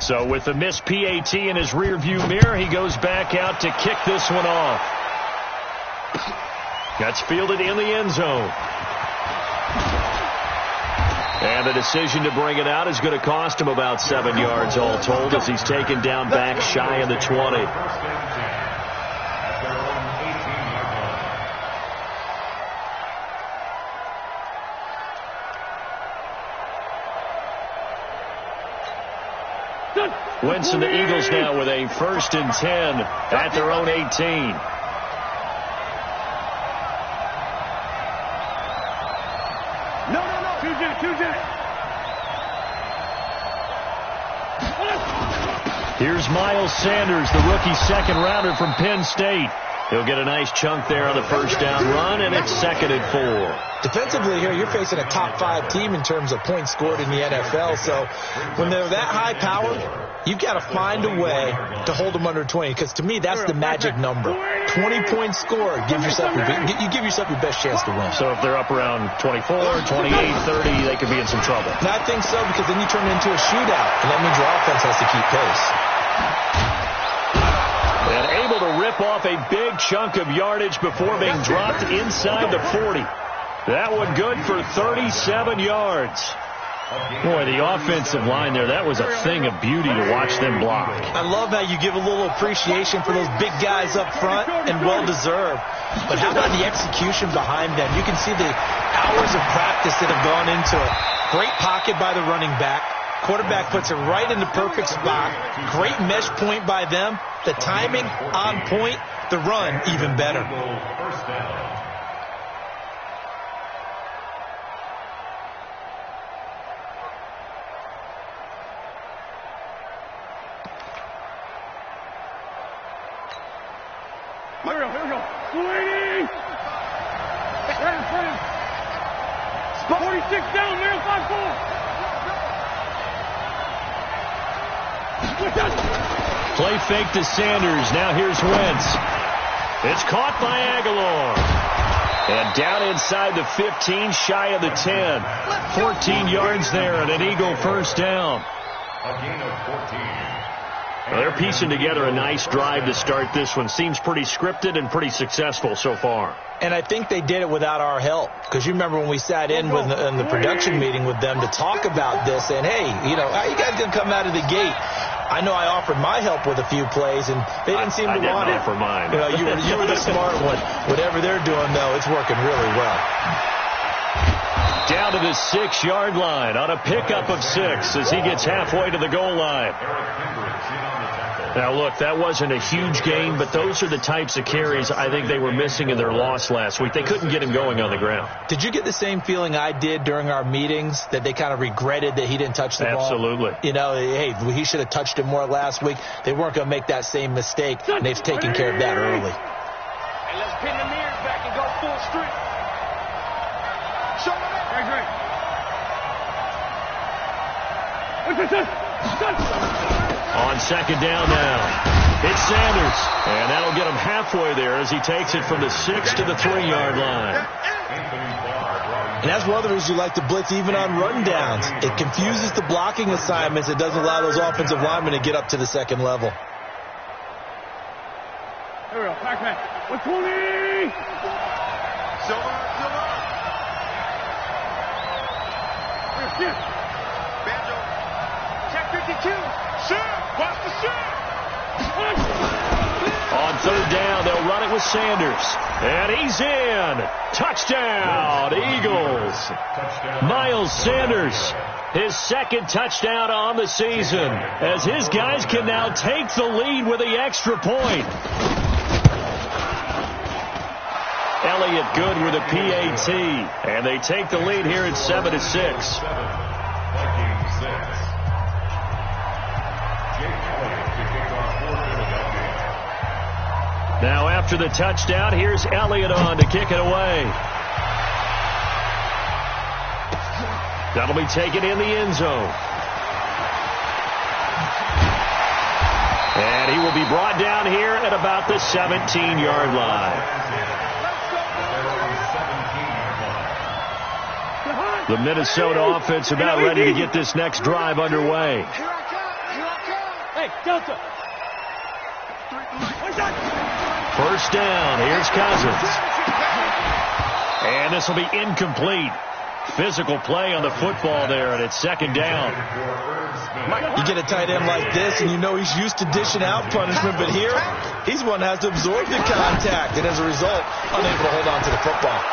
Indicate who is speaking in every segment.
Speaker 1: So with the missed PAT in his rearview mirror, he goes back out to kick this one off. That's fielded in the end zone. And the decision to bring it out is going to cost him about 7 yards all told as he's taken down back shy of the 20. Wentz and the Eagles now with a 1st and 10 at their own 18.
Speaker 2: No.
Speaker 1: Here's Miles Sanders, the rookie second rounder from Penn State. He'll get a nice chunk there on the first down run, and it's 2nd and 4.
Speaker 3: Defensively here, you're facing a top 5 team in terms of points scored in the NFL. So when they're that high powered, you've got to find a way to hold them under 20. Because to me, that's the magic number. 20 points scored. You give yourself your best chance to win.
Speaker 1: So if they're up around 24, 28, 30, they could be in some trouble.
Speaker 3: And I think so, because then you turn it into a shootout. And that means your offense has to keep pace.
Speaker 1: And able to rip off a big chunk of yardage before being dropped inside the 40. That one good for 37 yards. Boy, the offensive line there, that was a thing of beauty to watch them block.
Speaker 3: I love how you give a little appreciation for those big guys up front, and well-deserved. But how about the execution behind them? You can see the hours of practice that have gone into it. Great pocket by the running back. Quarterback puts it right in the perfect spot. Great mesh point by them. The timing on point. The run even better.
Speaker 2: Here we go. Swinging. Right. 46 down there, 5-4.
Speaker 1: Play fake to Sanders. Now here's Wentz. It's caught by Aguilar. And down inside the 15, shy of the 10. 14 yards there and an Eagle first down.
Speaker 4: A gain of 14.
Speaker 1: Well, they're piecing together a nice drive to start this one. Seems pretty scripted and pretty successful so far.
Speaker 3: And I think they did it without our help. Because you remember when we sat in the production meeting with them to talk about this. And, hey, how you guys going to come out of the gate? I know I offered my help with a few plays, and they didn't seem to want it.
Speaker 1: I didn't offer mine.
Speaker 3: You were the smart one. Whatever they're doing, though, it's working really well.
Speaker 1: Down to the 6-yard line on a pickup of 6 as he gets halfway to the goal line. Now, look, that wasn't a huge gain, but those are the types of carries I think they were missing in their loss last week. They couldn't get him going on the ground.
Speaker 3: Did you get the ssame feeling I did during our meetings, that they kind of regretted that he didn't touch the ball?
Speaker 1: Absolutely.
Speaker 3: Hey, he should have touched it more last week. They weren't going to make that same mistake, and they've taken care of that early.
Speaker 2: And let's pin the mirrors back and go full street. Show them it. Great.
Speaker 1: On second down now, it's Sanders, and that'll get him halfway there as he takes it from the 6 to the 3-yard line.
Speaker 3: And that's one of the reasons you like to blitz even on rundowns. It confuses the blocking assignments. It doesn't allow those offensive linemen to get up to the second level.
Speaker 2: Here we go, back. 120! Silver. Here. Banjo. Check 52. Shoot! Watch the shoot!
Speaker 1: On third down, they'll run it with Sanders. And he's in. Touchdown, Eagles. Miles Sanders, his second touchdown on the season, as his guys can now take the lead with the extra point. Elliott good with a PAT, and they take the lead here at 7-6. Now after the touchdown, here's Elliott on to kick it away. That'll be taken in the end zone. And he will be brought down here at about the 17-yard line. The Minnesota offense about ready to get this next drive underway.
Speaker 2: Here I come. Hey, Delta.
Speaker 1: First down. Here's Cousins. And this will be incomplete. Physical play on the football there, and it's second down.
Speaker 3: You get a tight end like this, and you know he's used to dishing out punishment, but here, he's one that has to absorb the contact, and as a result, unable to hold on to the football.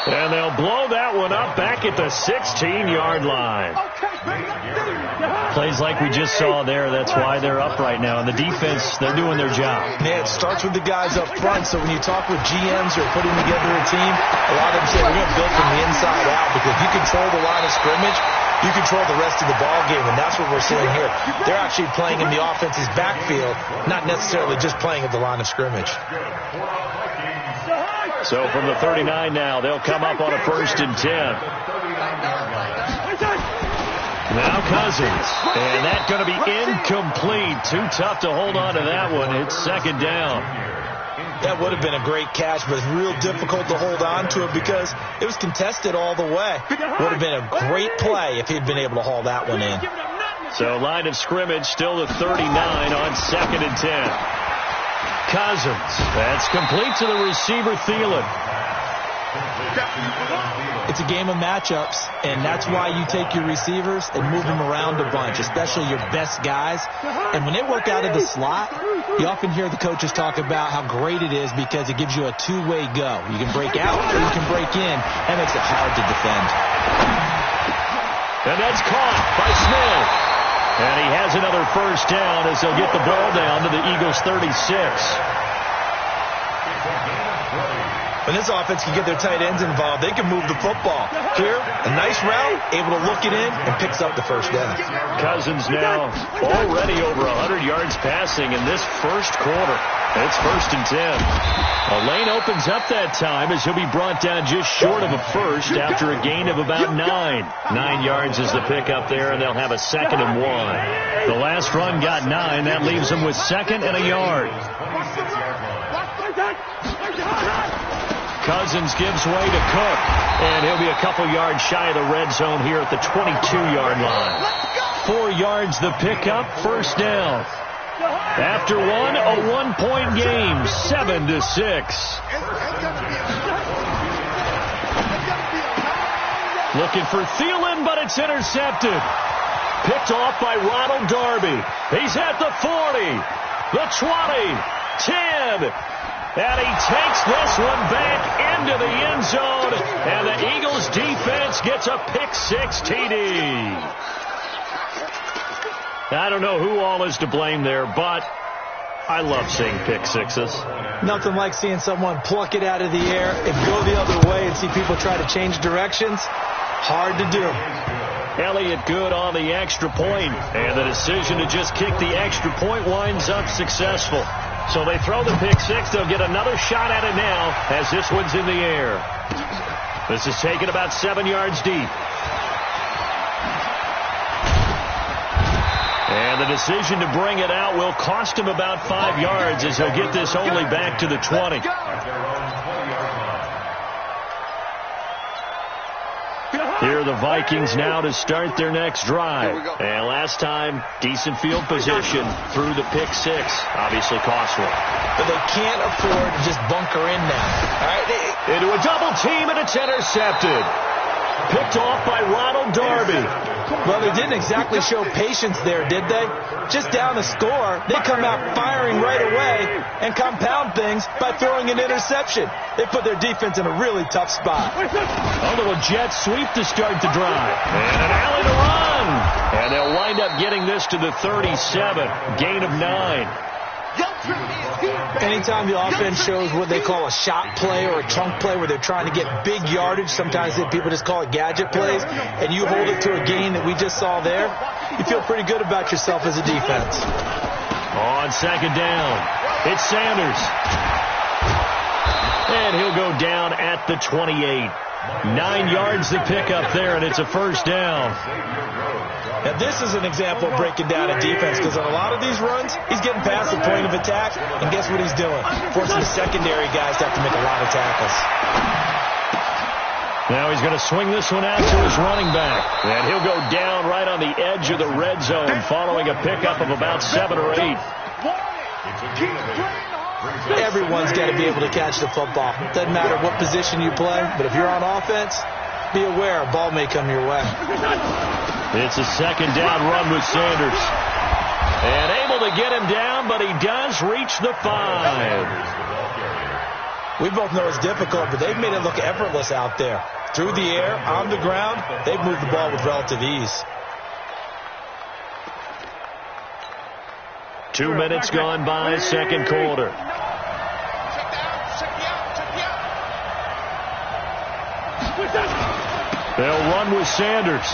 Speaker 1: And they'll blow that one up back at the 16-yard line. Plays like we just saw there, that's why they're up right now. And the defense, they're doing their job.
Speaker 3: Yeah, it starts with the guys up front, so when you talk with GMs who are putting together a team, a lot of them say we're going to build from the inside out, because if you control the line of scrimmage, you control the rest of the ball game, and that's what we're seeing here. They're actually playing in the offense's backfield, not necessarily just playing at the line of scrimmage.
Speaker 1: So from the 39 now, they'll come up on a 1st and 10. Now Cousins, and that's going to be incomplete. Too tough to hold on to that one. It's second down.
Speaker 3: That would have been a great catch, but it's real difficult to hold on to it because it was contested all the way. Would have been a great play if he'd been able to haul that one in.
Speaker 1: So line of scrimmage still the 39 on 2nd and 10. Cousins, that's complete to the receiver, Thielen.
Speaker 3: It's a game of matchups, and that's why you take your receivers and move them around a bunch, especially your best guys. And when they work out of the slot, you often hear the coaches talk about how great it is because it gives you a two-way go. You can break out or you can break in. That makes it hard to defend.
Speaker 1: And that's caught by Smith. And he has another first down as they'll get the ball down to the Eagles' 36.
Speaker 3: When this offense can get their tight ends involved, they can move the football. Here, a nice route, able to look it in, and picks up the first down.
Speaker 1: Cousins now already over 100 yards passing in this first quarter. It's 1st and 10. A lane opens up that time as he'll be brought down just short of a first after a gain of about 9. 9 yards is the pickup there, and they'll have a 2nd and 1. The last run got 9. That leaves them with 2nd and a yard. Cousins gives way to Cook, and he'll be a couple yards shy of the red zone here at the 22-yard line. 4 yards the pickup, first down. After one, a one-point game, 7-6. Looking for Thielen, but it's intercepted. Picked off by Ronald Darby. He's at the 40, the 20, 10. And he takes this one back into the end zone. And the Eagles defense gets a pick-6 TD. I don't know who all is to blame there, but I love seeing pick-sixes.
Speaker 3: Nothing like seeing someone pluck it out of the air and go the other way and see people try to change directions. Hard to do.
Speaker 1: Elliott good on the extra point, and the decision to just kick the extra point winds up successful. So they throw the pick-6. They'll get another shot at it now as this one's in the air. This is taken about 7 yards deep. And the decision to bring it out will cost him about 5 yards as he'll get this only back to the 20. Here are the Vikings now to start their next drive. And last time, decent field position through the pick-6. Obviously costly.
Speaker 3: But they can't afford to just bunker in now. All right,
Speaker 1: into a double team, and it's intercepted. Picked off by Ronald Darby.
Speaker 3: Well, they didn't exactly show patience there, did they? Just down the score, they come out firing right away and compound things by throwing an interception. They put their defense in a really tough spot.
Speaker 1: A little jet sweep to start the drive. And an alley to run. And they'll wind up getting this to the 37. Gain of 9.
Speaker 3: Anytime the offense shows what they call a shot play or a chunk play where they're trying to get big yardage, sometimes people just call it gadget plays, and you hold it to a gain that we just saw there, you feel pretty good about yourself as a defense.
Speaker 1: On second down, it's Sanders. And he'll go down at the 28. 9 yards to pick up there, and it's a first down.
Speaker 3: Now, this is an example of breaking down a defense, because on a lot of these runs, he's getting past the point of attack, and guess what he's doing? Forcing the secondary guys to have to make a lot of tackles.
Speaker 1: Now he's going to swing this one out to his running back. And he'll go down right on the edge of the red zone following a pickup of about 7 or 8.
Speaker 3: Everyone's got to be able to catch the football. Doesn't matter what position you play, but if you're on offense, be aware a ball may come your way.
Speaker 1: It's a second down run with Sanders. And able to get him down, but he does reach the 5.
Speaker 3: We both know it's difficult, but they've made it look effortless out there. Through the air, on the ground, they've moved the ball with relative ease.
Speaker 1: 2 minutes gone by, second quarter. They'll run with Sanders.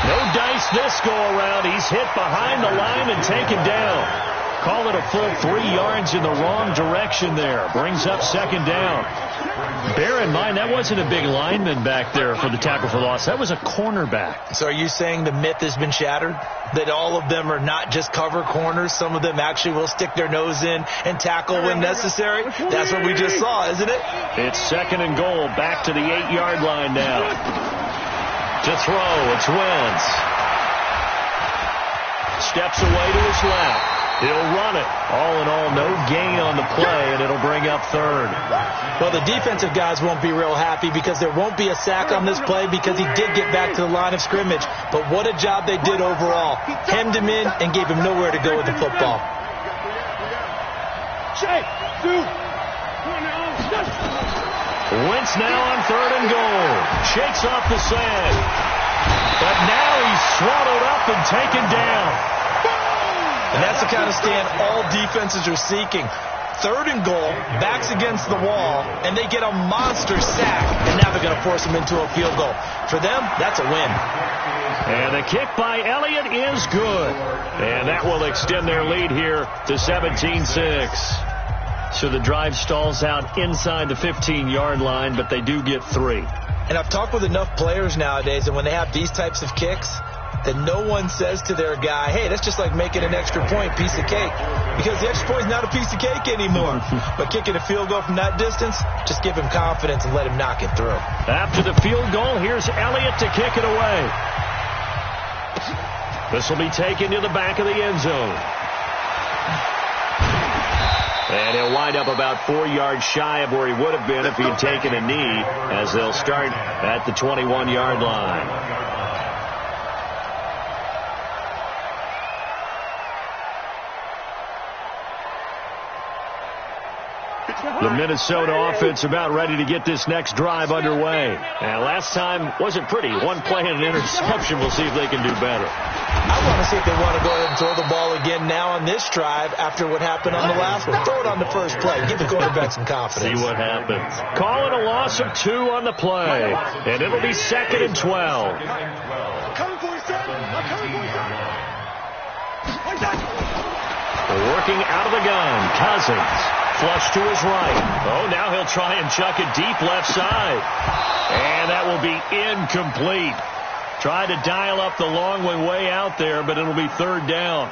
Speaker 1: No dice this go-around. He's hit behind the line and taken down. Call it a full 3 yards in the wrong direction there. Brings up second down. Bear in mind, that wasn't a big lineman back there for the tackle for loss. That was a cornerback.
Speaker 3: So are you saying the myth has been shattered? That all of them are not just cover corners? Some of them actually will stick their nose in and tackle when necessary? That's what we just saw, isn't it?
Speaker 1: It's second and goal. Back to the 8-yard line now. To throw, it's Wentz. Steps away to his left. He'll run it. All in all, no gain on the play, and it'll bring up third.
Speaker 3: Well, the defensive guys won't be real happy because there won't be a sack on this play because he did get back to the line of scrimmage. But what a job they did overall. Hemmed him in and gave him nowhere to go with the football.
Speaker 1: Wentz now on third and goal. Shakes off the sand. But now he's swallowed up and taken down.
Speaker 3: And that's the kind of stand all defenses are seeking. Third and goal, backs against the wall, and they get a monster sack, and now they're going to force him into a field goal. For them, that's a win.
Speaker 1: And the kick by Elliott is good. And that will extend their lead here to 17-6. So the drive stalls out inside the 15-yard line, but they do get 3.
Speaker 3: And I've talked with enough players nowadays, and when they have these types of kicks, that no one says to their guy, hey, that's just like making an extra point, piece of cake. Because the extra point is not a piece of cake anymore. But kicking a field goal from that distance, just give him confidence and let him knock it through.
Speaker 1: After the field goal, here's Elliott to kick it away. This will be taken to the back of the end zone. And he'll wind up about 4 yards shy of where he would have been if he had taken a knee, as they'll start at the 21-yard line. The Minnesota offense about ready to get this next drive underway. And last time wasn't pretty. One play and an interception. We'll see if they can do better.
Speaker 3: I want to see if they want to go ahead and throw the ball again now on this drive after what happened on the last one. Throw it on the first play. Give the quarterback some confidence.
Speaker 1: See what happens. Call it a loss of 2 on the play. And it'll be second and 12.
Speaker 2: I'm coming for you, son. I'm coming for you, son.
Speaker 1: Working out of the gun. Cousins. Flush to his right. Oh, now he'll try and chuck it deep left side. And that will be incomplete. Tried to dial up the long way out there, but it'll be third down.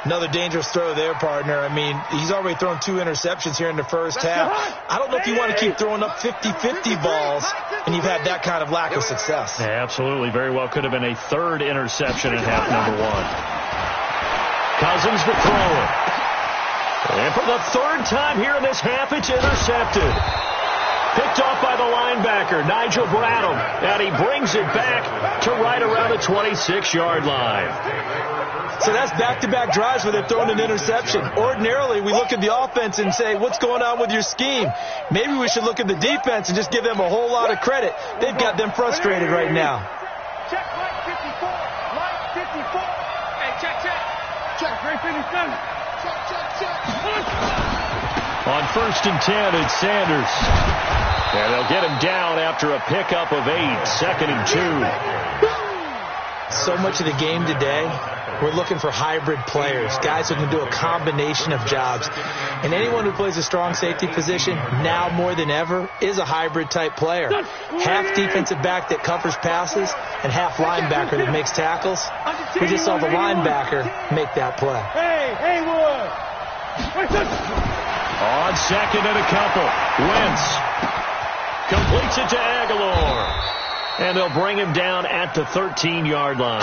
Speaker 3: Another dangerous throw there, partner. I mean, he's already thrown 2 interceptions here in the first half. I don't know if you want to keep throwing up 50-50 balls, and you've had that kind of lack of success.
Speaker 1: Yeah, absolutely. Very well could have been a third interception in half number 1. Cousins the thrower. And for the third time here in this half, it's intercepted. Picked off by the linebacker, Nigel Bradham. And he brings it back to right around the 26-yard line.
Speaker 3: So that's back-to-back drives where they're throwing an interception. Ordinarily, we look at the offense and say, what's going on with your scheme? Maybe we should look at the defense and just give them a whole lot of credit. They've got them frustrated right now.
Speaker 2: Check, line 54. Line 54. Hey, check. Check, right 57. Check.
Speaker 1: On first and 10, it's Sanders. And they'll get him down after a pickup of 8, second and 2.
Speaker 3: So much of the game today, we're looking for hybrid players, guys who can do a combination of jobs. And anyone who plays a strong safety position, now more than ever, is a hybrid-type player. Half defensive back that covers passes and half linebacker that makes tackles. We just saw the linebacker make that play.
Speaker 2: Hey, Wood.
Speaker 1: On second and a couple, Wentz. Completes it to Aguilar. And they'll bring him down at the 13-yard line.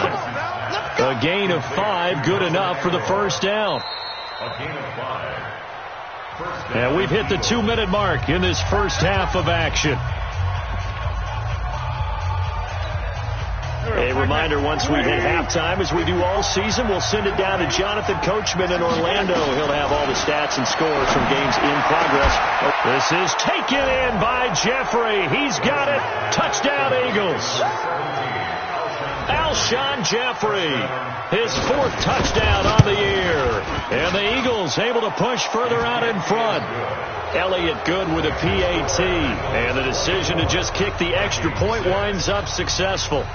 Speaker 1: A gain of 5, good enough for the first down.
Speaker 4: A gain of 5.
Speaker 1: And we've hit the 2-minute mark in this first half of action. A reminder, once we hit halftime, as we do all season, we'll send it down to Jonathan Coachman in Orlando. He'll have all the stats and scores from games in progress. This is taken in by Jeffrey. He's got it. Touchdown, Eagles. Alshon Jeffrey, his 4th touchdown on the year. And the Eagles able to push further out in front. Elliott good with a PAT. And the decision to just kick the extra point winds up successful.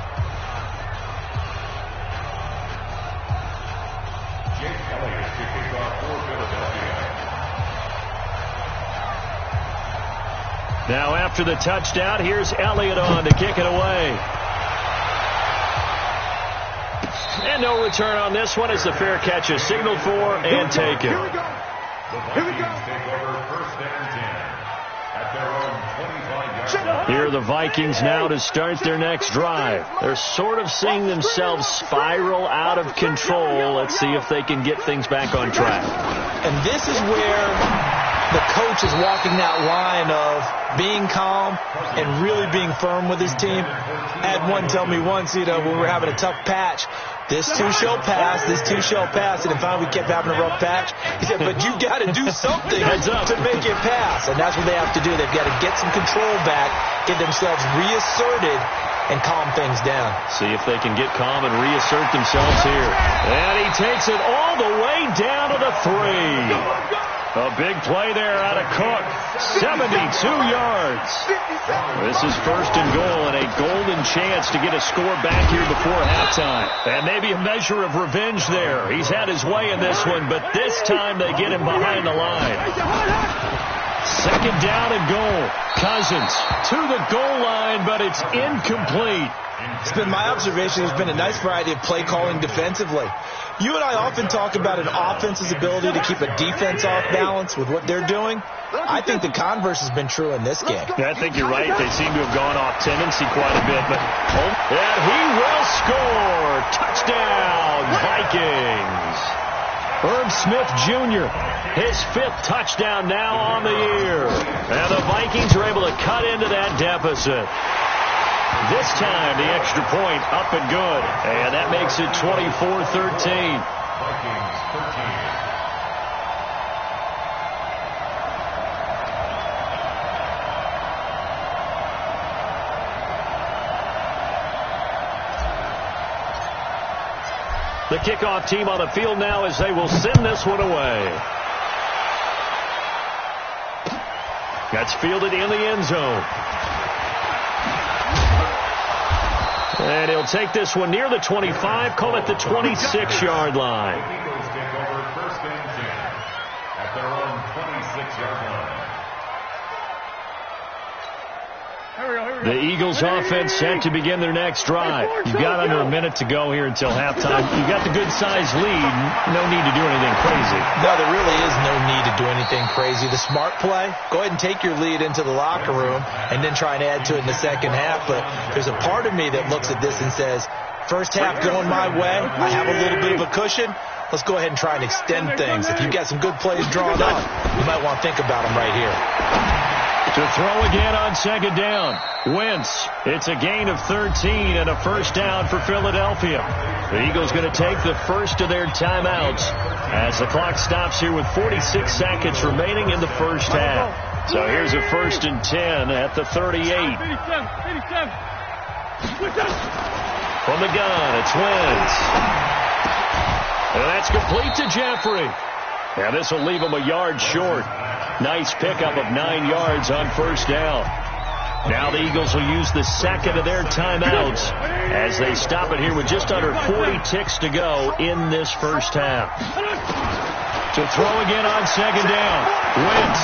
Speaker 1: Now after the touchdown, here's Elliott on to kick it away. And no return on this one as the fair catch is signaled for and taken.
Speaker 2: Here we go.
Speaker 4: The Vikings take over 1st and 10 at their own 25-yard line.
Speaker 1: Here are the Vikings now to start their next drive. They're sort of seeing themselves spiral out of control. Let's see if they can get things back on track.
Speaker 3: And this is where the coach is walking that line of being calm and really being firm with his team. I had one tell me once, when we were having a tough patch, this too shall pass, this too shall pass, and then finally we kept having a rough patch. He said, but you got to do something to make it pass, and that's what they have to do. They've got to get some control back, get themselves reasserted, and calm things down.
Speaker 1: See if they can get calm and reassert themselves here. And he takes it all the way down to the 3. A big play there out of Cook. 72 yards. This is 1st and goal and a golden chance to get a score back here before halftime. And maybe a measure of revenge there. He's had his way in this one, but this time they get him behind the line. 2nd down and goal. Cousins to the goal line, but it's incomplete.
Speaker 3: It's been my observation there's been a nice variety of play calling defensively. You and I often talk about an offense's ability to keep a defense off balance with what they're doing. I think the converse has been true in this game.
Speaker 1: I think you're right. They seem to have gone off tendency quite a bit. And he will score. Touchdown, Vikings. Herb Smith Jr., his 5th touchdown now on the year. And the Vikings are able to cut into that deficit. This time, the extra point up and good. And that makes it 24-13.
Speaker 4: Vikings 13.
Speaker 1: The kickoff team on the field now as they will send this one away. That's fielded in the end zone. And he'll take this one near the 25, call it the 26-yard line.
Speaker 4: The Eagles take over 1st and 10 at their own 26-yard line.
Speaker 1: The Eagles offense set to begin their next drive. You've got under a minute to go here until halftime. You've got the good-sized lead. No need to do anything crazy.
Speaker 3: No, there really is no need to do anything crazy. The smart play, go ahead and take your lead into the locker room and then try and add to it in the second half. But there's a part of me that looks at this and says, first half going my way, I have a little bit of a cushion. Let's go ahead and try and extend things. If you've got some good plays drawn up, you might want to think about them right here.
Speaker 1: To throw again on 2nd down. Wentz. It's a gain of 13 and a first down for Philadelphia. The Eagles going to take the first of their timeouts as the clock stops here with 46 seconds remaining in the first half. So here's a 1st and 10 at the 38. From the gun, it's Wentz. And that's complete to Jeffrey. And this will leave him a yard short. Nice pickup of 9 yards on first down. Now the Eagles will use the second of their timeouts as they stop it here with just under 40 ticks to go in this first half. To throw again on 2nd down. Wentz.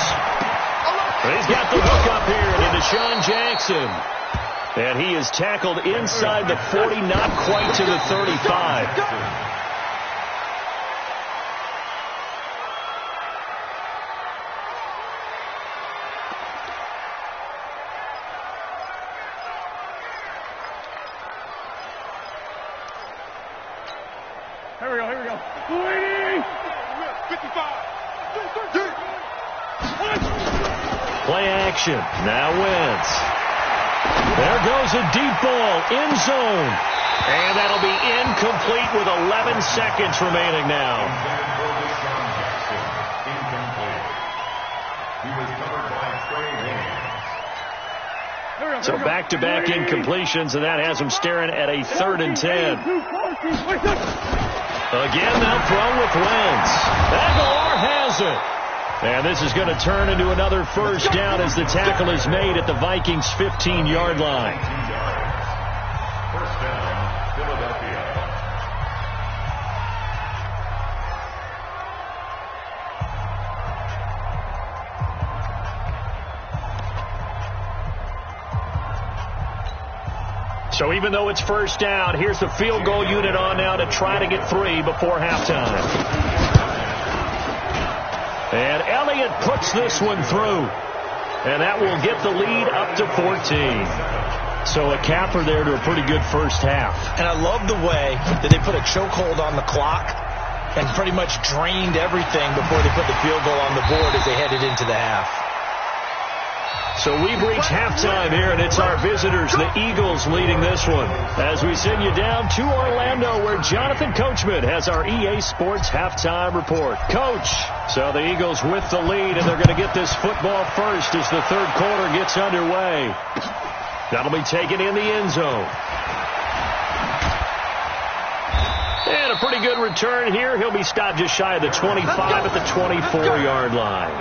Speaker 1: He's got the hook up here to Deshaun Jackson. And he is tackled inside the 40, not quite to the 35.
Speaker 2: Here we go. 55.
Speaker 1: Play action. Now Wentz. There goes a deep ball. End zone. And that'll be incomplete with 11 seconds remaining now. So back-to-back incompletions, and that has him staring at a 3rd and 10. Again, now thrown with Wentz. Aguilar has it. And this is going to turn into another first down as the tackle is made at the Vikings' 15-yard line.
Speaker 4: First down, Philadelphia.
Speaker 1: So even though it's first down, here's the field goal unit on now to try to get 3 before halftime. And Elliott puts this one through. And that will get the lead up to 14. So a capper there to a pretty good first half.
Speaker 3: And I love the way that they put a chokehold on the clock and pretty much drained everything before they put the field goal on the board as they headed into the half.
Speaker 1: So we've reached halftime here, and it's our visitors, the Eagles, leading this one. As we send you down to Orlando, where Jonathan Coachman has our EA Sports halftime report. Coach, so the Eagles with the lead, and they're going to get this football first as the third quarter gets underway. That'll be taken in the end zone. And a pretty good return here. He'll be stopped just shy of the 25 at the 24-yard line.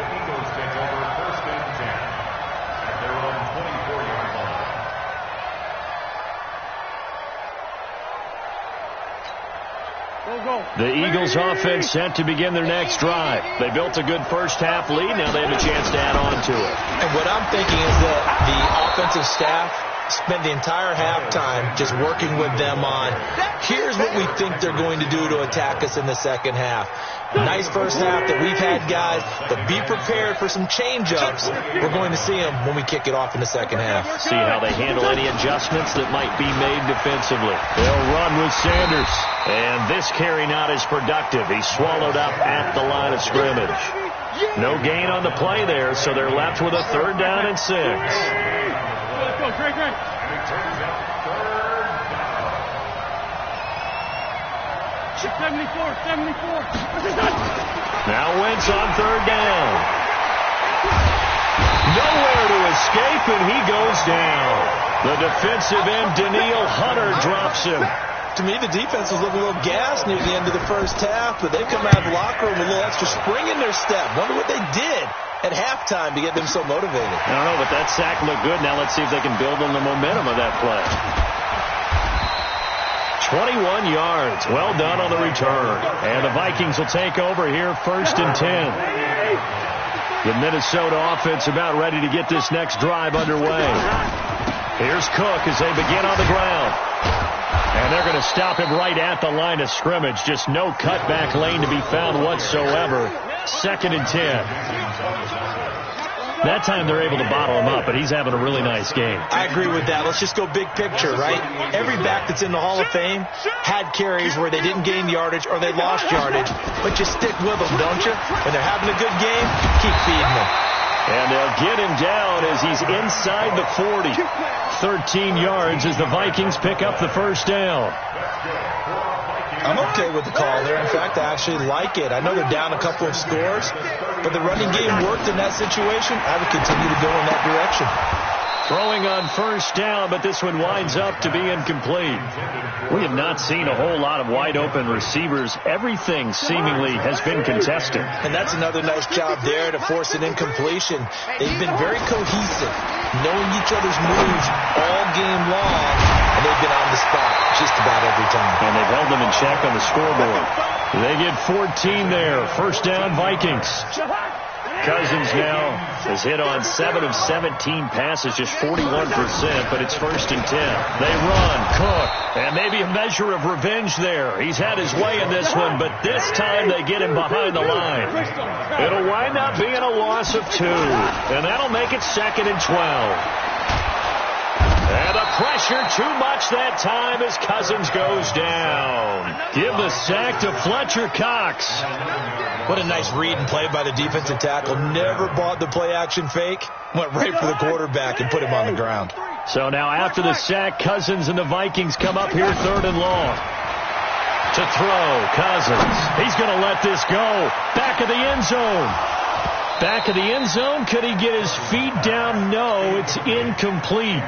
Speaker 1: The Eagles offense set to begin their next drive. They built a good first half lead. Now they have a chance to add on to it.
Speaker 3: And what I'm thinking is that the offensive staff spent the entire halftime just working with them on, here's what we think they're going to do to attack us in the second half. Nice first half that we've had, guys, but be prepared for some change-ups. We're going to see them when we kick it off in the second half.
Speaker 1: See how they handle any adjustments that might be made defensively. They'll run with Sanders. And this carry not as productive. He's swallowed up at the line of scrimmage. No gain on the play there, so they're left with a 3rd down and 6.
Speaker 2: Let's go, Greg.
Speaker 4: And it turns out 3rd down.
Speaker 2: 74.
Speaker 1: Now Wentz on 3rd down. Nowhere to escape, and he goes down. The defensive end, Daniil Hunter, drops him.
Speaker 3: To me, the defense was looking a little gassed near the end of the first half, but they come out of the locker room with a little extra spring in their step. Wonder what they did at halftime to get them so motivated.
Speaker 1: I don't know, but that sack looked good. Now let's see if they can build on the momentum of that play. 21 yards. Well done on the return. And the Vikings will take over here 1st and 10. The Minnesota offense about ready to get this next drive underway. Here's Cook as they begin on the ground. And they're going to stop him right at the line of scrimmage. Just no cutback lane to be found whatsoever. 2nd and 10. That time they're able to bottle him up, but he's having a really nice game.
Speaker 3: I agree with that. Let's just go big picture, right? Every back that's in the Hall of Fame had carries where they didn't gain yardage or they lost yardage, but you stick with them, don't you? When they're having a good game, keep feeding them.
Speaker 1: And they'll get him down as he's inside the 40. 13 yards as the Vikings pick up the first down.
Speaker 3: I'm okay with the call there. In fact, I actually like it. I know they're down a couple of scores, but the running game worked in that situation. I would continue to go in that direction.
Speaker 1: Throwing on first down, but this one winds up to be incomplete. We have not seen a whole lot of wide-open receivers. Everything seemingly has been contested.
Speaker 3: And that's another nice job there to force an incompletion. They've been very cohesive, knowing each other's moves all game long, and they've been on the spot just about every time.
Speaker 1: And they've held them in check on the scoreboard. They get 14 there. First down, Vikings. Cousins now has hit on 7 of 17 passes, just 41%, but it's 1st and 10. They run, Cook, and maybe a measure of revenge there. He's had his way in this one, but this time they get him behind the line. It'll wind up being a loss of 2, and that'll make it 2nd and 12. And the pressure too much that time as Cousins goes down. Give the sack to Fletcher Cox.
Speaker 3: What a nice read and play by the defensive tackle. Never bought the play-action fake. Went right for the quarterback and put him on the ground.
Speaker 1: So now after the sack, Cousins and the Vikings come up here 3rd and long. To throw, Cousins. He's going to let this go. Back of the end zone. Back of the end zone. Could he get his feet down? No, it's incomplete.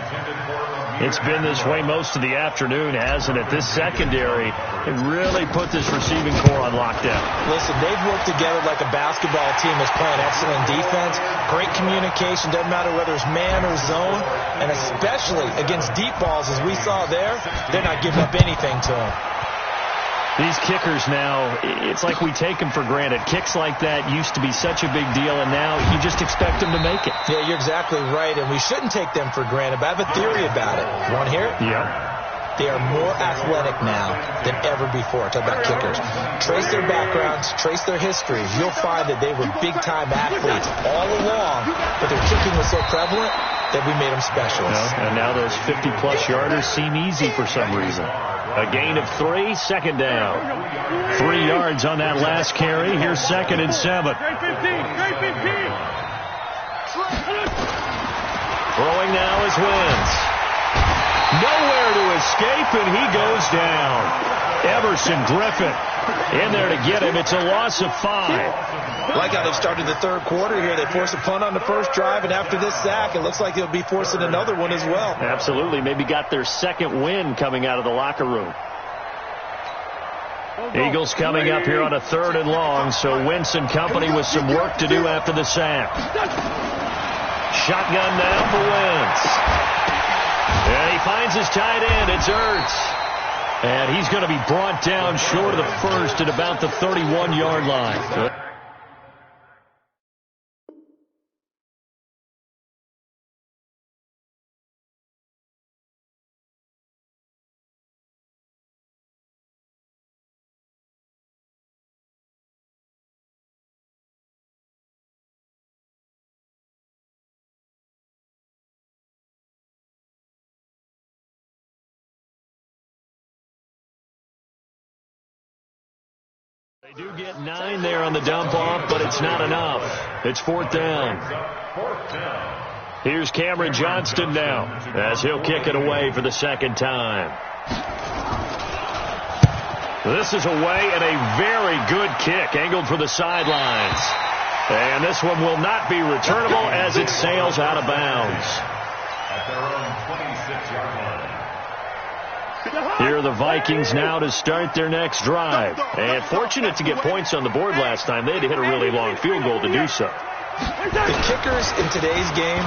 Speaker 1: It's been this way most of the afternoon, hasn't it? This secondary, it really put this receiving core on lockdown.
Speaker 3: Listen, they've worked together like a basketball team that's playing excellent defense. Great communication, doesn't matter whether it's man or zone. And especially against deep balls, as we saw there, they're not giving up anything to them.
Speaker 1: These kickers now, it's like we take them for granted. Kicks like that used to be such a big deal, and now you just expect them to make it.
Speaker 3: Yeah, you're exactly right, and we shouldn't take them for granted, but I have a theory about it. You want to hear it?
Speaker 1: Yeah.
Speaker 3: They are more athletic now than ever before. Talk about kickers. Trace their backgrounds, trace their histories. You'll find that they were big-time athletes all along, but their kicking was so prevalent that we made them specialists.
Speaker 1: And now those 50-plus yarders seem easy for some reason. A gain of 3, 2nd down. 3 yards on that last carry. Here's 2nd and 7. Throwing now is Wentz. Nowhere to escape, and he goes down. Emerson Griffin in there to get him. It's a loss of 5.
Speaker 3: Like how they've started the 3rd quarter here. They forced a punt on the first drive, and after this sack, it looks like they'll be forcing another one as well.
Speaker 1: Absolutely. Maybe got their 2nd win coming out of the locker room. Eagles coming up here on a 3rd and long, so Wentz and company with some work to do after the sack. Shotgun now for Wentz. And he finds his tight end. It's Ertz. And he's going to be brought down short of the first at about the 31-yard line. They do get 9 there on the dump off, but it's not enough. It's 4th down. Here's Cameron Johnston now as he'll kick it away for the 2nd time. This is away and a very good kick angled for the sidelines. And this one will not be returnable as it sails out of bounds.
Speaker 4: At their own 26-yard line.
Speaker 1: Here are the Vikings now to start their next drive. And fortunate to get points on the board last time. They had to hit a really long field goal to do so.
Speaker 3: The kickers in today's game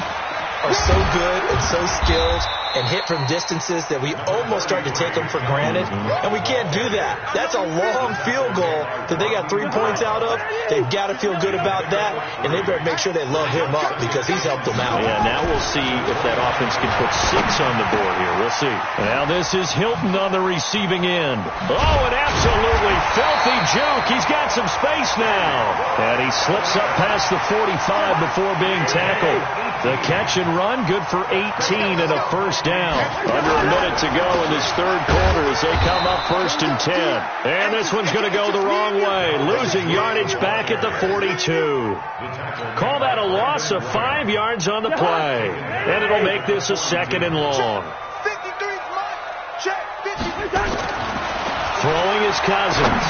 Speaker 3: are so good and so skilled and hit from distances that we almost start to take them for granted. And we can't do that. That's a long field goal that they got 3 points out of. They've got to feel good about that, and they better make sure they love him up because he's helped them out.
Speaker 1: Yeah, now we'll see if that offense can put 6 on the board here. We'll see. Now this is Hilton on the receiving end. Oh, an absolutely filthy juke. He's got some space now. And he slips up past the 45 before being tackled. The catch and run, good for 18 and a first down. Under a minute to go in this 3rd quarter as they come up 1st and 10. And this one's going to go the wrong way. Losing yardage back at the 42. Call that a loss of 5 yards on the play. And it'll make this a 2nd and long. Throwing is Cousins.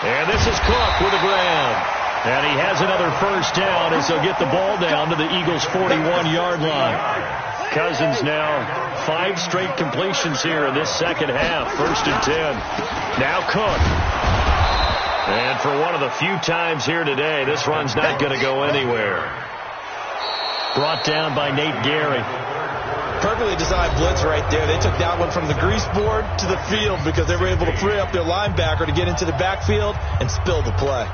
Speaker 1: And this is Cook with the ground. And he has another first down as they'll get the ball down to the Eagles' 41-yard line. Cousins now 5 straight completions here in this 2nd half. 1st and 10. Now Cook. And for one of the few times here today, this run's not going to go anywhere. Brought down by Nate Gary.
Speaker 3: Perfectly designed blitz right there. They took that one from the grease board to the field because they were able to free up their linebacker to get into the backfield and spill the play.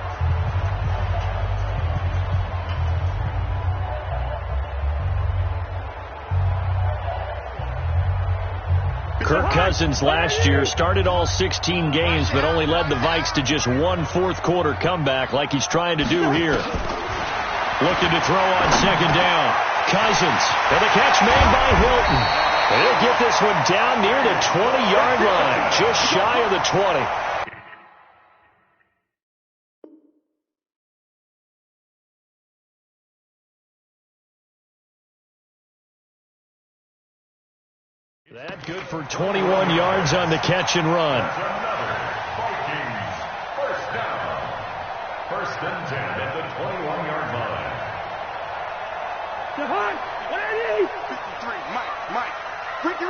Speaker 1: Kirk Cousins last year started all 16 games but only led the Vikes to just 1 4th-quarter comeback like he's trying to do here. Looking to throw on 2nd down. Cousins, and the catch made by Hilton. And he'll get this one down near the 20-yard line, just shy of the 20. That good for 21 yards on the catch and run.
Speaker 4: Vikings, first down. First and 10 at the 21-yard line.
Speaker 2: Devon, 53, Mike. Ricky.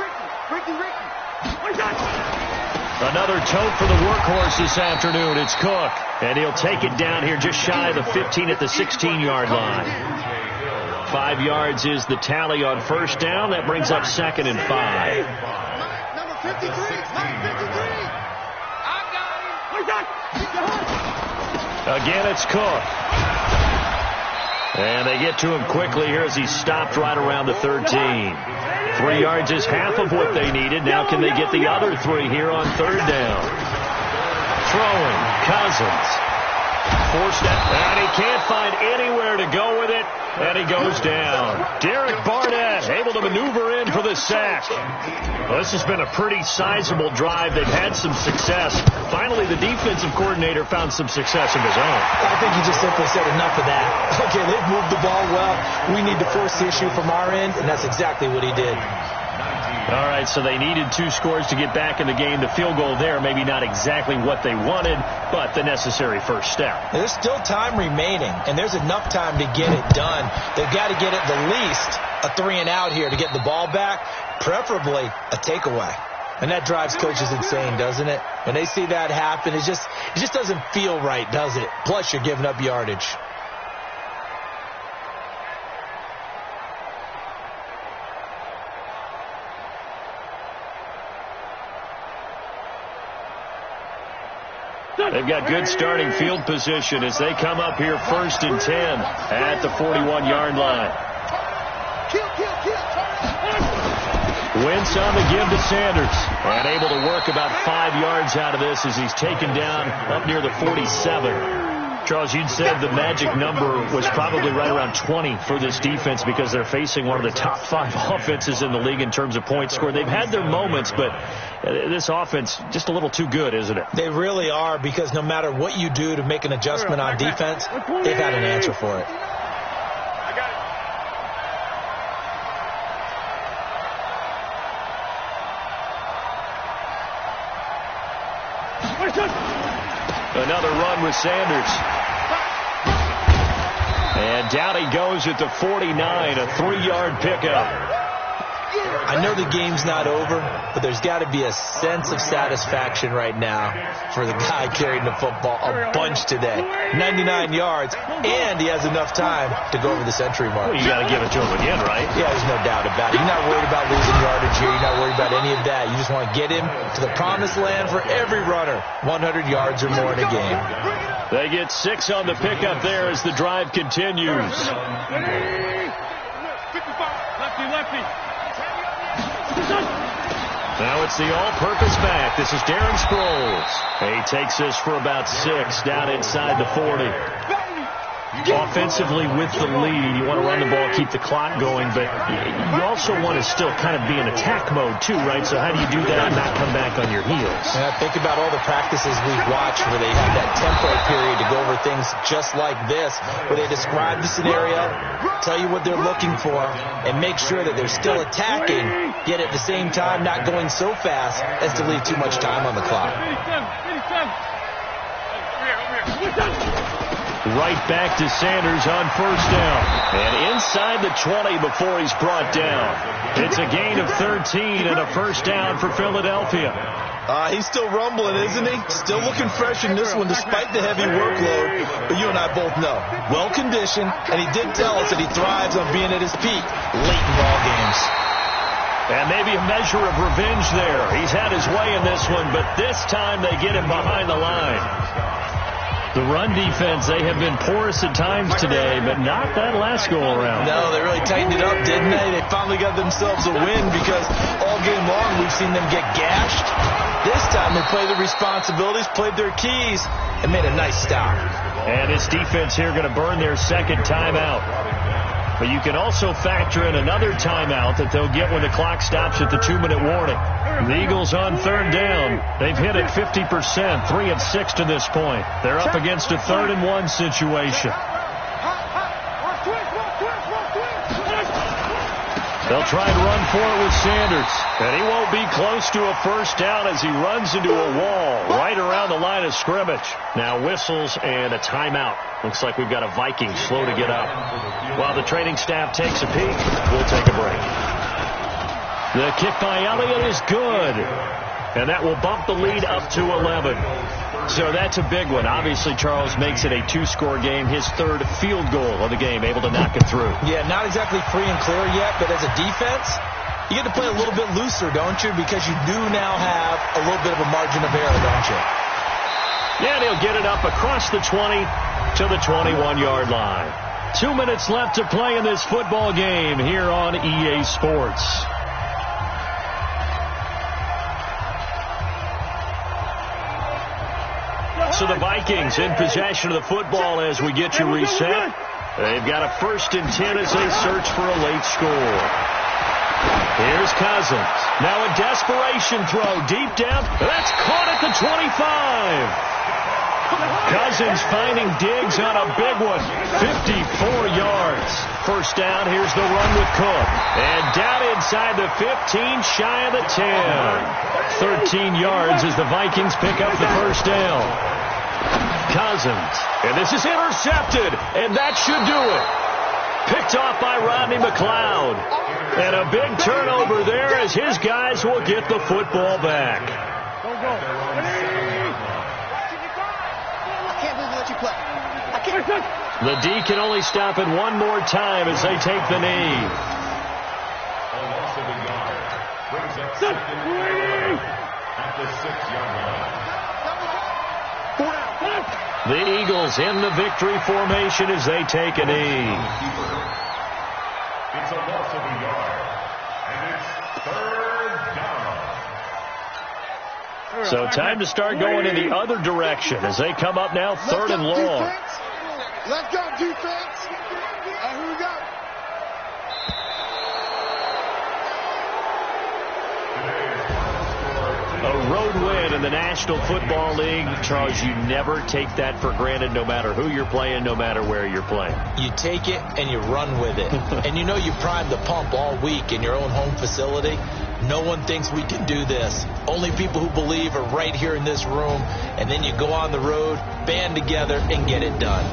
Speaker 1: Another tote for the workhorse this afternoon. It's Cook. And he'll take it down here just shy of the 15 at the 16-yard line. 5 yards is the tally on first down. That brings up second and 5.
Speaker 2: Number 53, Mike 53. I got him.
Speaker 1: Again, it's Cook. And they get to him quickly here as he stopped right around the 13. 3 yards is half of what they needed. Now can they get the other 3 here on third down? Throwing, Cousins. Forced out, and he can't find anywhere to go with it, and he goes down. Derek Barnett able to maneuver in for the sack. Well, this has been a pretty sizable drive. They've had some success. Finally, the defensive coordinator found some success of his own.
Speaker 3: I think he just simply said enough of that. Okay, they've moved the ball well. We need to force the issue from our end, and that's exactly what he did.
Speaker 1: All right, so they needed 2 scores to get back in the game. The field goal there, maybe not exactly what they wanted, but the necessary first step.
Speaker 3: There's still time remaining, and there's enough time to get it done. They've got to get at the least a 3 and out here to get the ball back, preferably a takeaway. And that drives coaches insane, doesn't it? When they see that happen, it just doesn't feel right, does it? Plus, you're giving up yardage.
Speaker 1: They've got good starting field position as they come up here first and 10 at the 41-yard line. Wentz on the give to Sanders, and able to work about 5 yards out of this as he's taken down up near the 47. Charles, you'd said the magic number was probably right around 20 for this defense because they're facing one of the top 5 offenses in the league in terms of points scored. They've had their moments, but this offense just a little too good, isn't it?
Speaker 3: They really are, because no matter what you do to make an adjustment on defense, they've had an answer for it.
Speaker 1: Another run with Sanders. And down he goes at the 49, a 3-yard pickup.
Speaker 3: I know the game's not over, but there's got to be a sense of satisfaction right now for the guy carrying the football a bunch today. 99 yards, and he has enough time to go over the century mark.
Speaker 1: Well, you got to give it to him again, right?
Speaker 3: Yeah, there's no doubt about it. You're not worried about losing yardage here. You're not worried about any of that. You just want to get him to the promised land for every runner. 100 yards or more in a game.
Speaker 1: They get 6 on the pickup there as the drive continues.
Speaker 2: 55, lefty.
Speaker 1: Now it's the all-purpose back. This is Darren Sproles. He takes this for about 6 down inside the 40. Offensively with the lead, you want to run the ball, keep the clock going, but you also want to still kind of be in attack mode too, right? So how do you do that and not come back on your heels?
Speaker 3: Yeah, think about all the practices we've watched where they have that tempo period to go over things just like this, where they describe the scenario, tell you what they're looking for, and make sure that they're still attacking, yet at the same time not going so fast as to leave too much time on the clock.
Speaker 1: Right back to Sanders on first down. And inside the 20 before he's brought down. It's a gain of 13 and a first down for Philadelphia.
Speaker 3: He's still rumbling, isn't he? Still looking fresh in this one despite the heavy workload. But you and I both know, well-conditioned, and he did tell us that he thrives on being at his peak late in ball games.
Speaker 1: And maybe a measure of revenge there. He's had his way in this one, but this time they get him behind the line. The run defense, they have been porous at times today, but not that last go-around.
Speaker 3: No, they really tightened it up, didn't they? They finally got themselves a win because all game long we've seen them get gashed. This time they played their responsibilities, played their keys, and made a nice stop.
Speaker 1: And this defense here going to burn their second timeout. But you can also factor in another timeout that they'll get when the clock stops at the 2-minute warning. The Eagles on third down. They've hit it 50%, 3 of 6 to this point. They're up against a 3rd-and-1 situation. They'll try and run for it with Sanders. And he won't be close to a first down as he runs into a wall right around the line of scrimmage. Now whistles and a timeout. Looks like we've got a Viking slow to get up. While the training staff takes a peek, we'll take a break. The kick by Elliott is good. And that will bump the lead up to 11. So that's a big one. Obviously, Charles makes it a 2-score game. His 3rd field goal of the game, able to knock it through.
Speaker 3: Yeah, not exactly free and clear yet, but as a defense, you get to play a little bit looser, don't you? Because you do now have a little bit of a margin of error, don't you?
Speaker 1: Yeah, and he'll get it up across the 20 to the 21-yard line. 2 minutes left to play in this football game here on EA Sports. So the Vikings in possession of the football as we get you reset. They've got a 1st and 10 as they search for a late score. Here's Cousins. Now a desperation throw deep down. That's caught at the 25. Cousins finding Diggs on a big one. 54 yards. First down. Here's the run with Cook. And down inside the 15, shy of the 10. 13 yards as the Vikings pick up the first down. Cousins. And this is intercepted. And that should do it. Picked off by Rodney McLeod. And a big turnover there as his guys will get the football back. The D can only stop it one more time as they take the knee. The Eagles in the victory formation as they take a knee.
Speaker 4: It's a loss of a yard, and it's 3rd down.
Speaker 1: So time to start going in the other direction as they come up now 3rd and long.
Speaker 2: Let's go, defense. Here we go.
Speaker 1: A road win in the National Football League. Charles, you never take that for granted no matter who you're playing, no matter where you're playing.
Speaker 3: You take it and you run with it. And you know you primed the pump all week in your own home facility. No one thinks we can do this. Only people who believe are right here in this room. And then you go on the road, band together, and get it done.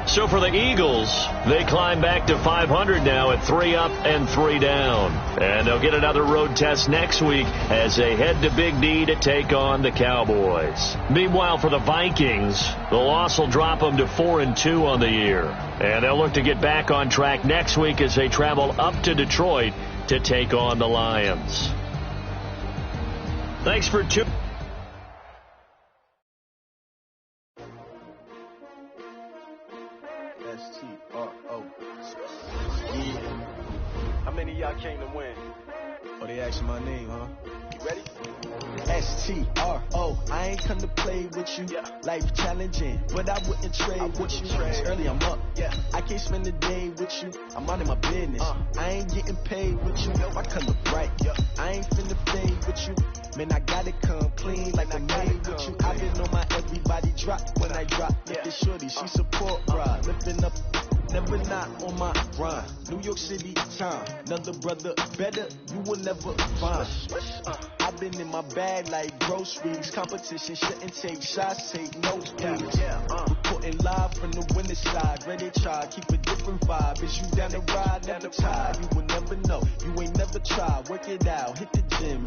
Speaker 1: So for the Eagles, they climb back to 500 now at 3 up and 3 down. And they'll get another road test next week as they head to Big D to take on the Cowboys. Meanwhile, for the Vikings, the loss will drop them to 4-2 on the year. And they'll look to get back on track next week as they travel up to Detroit to take on the Lions. Thanks for tuning.
Speaker 5: How many of y'all came to win? Oh, they asking my name, huh? You ready? S-T-R-O, I ain't come to play with you. Yeah. Life challenging, but I wouldn't trade with you. It's early, I'm up. Yeah. I can't spend the day with you. I'm out of my business. I ain't getting paid with you. My color bright. Yeah. I ain't finna fade with you. Man, I gotta come clean like I made with you. I've been on my everybody drop when I drop. Yeah. This shorty, she support ride. Lifting up. Never not on my grind. New York City time. Another brother better, you will never find. I've been in my bag like groceries. Competition shouldn't take shots, take notes, please. Reporting live from the winter side. Ready to try, keep a different vibe. Is you down the ride, never tired. You will never know, you ain't never tried. Work it out, hit the gym,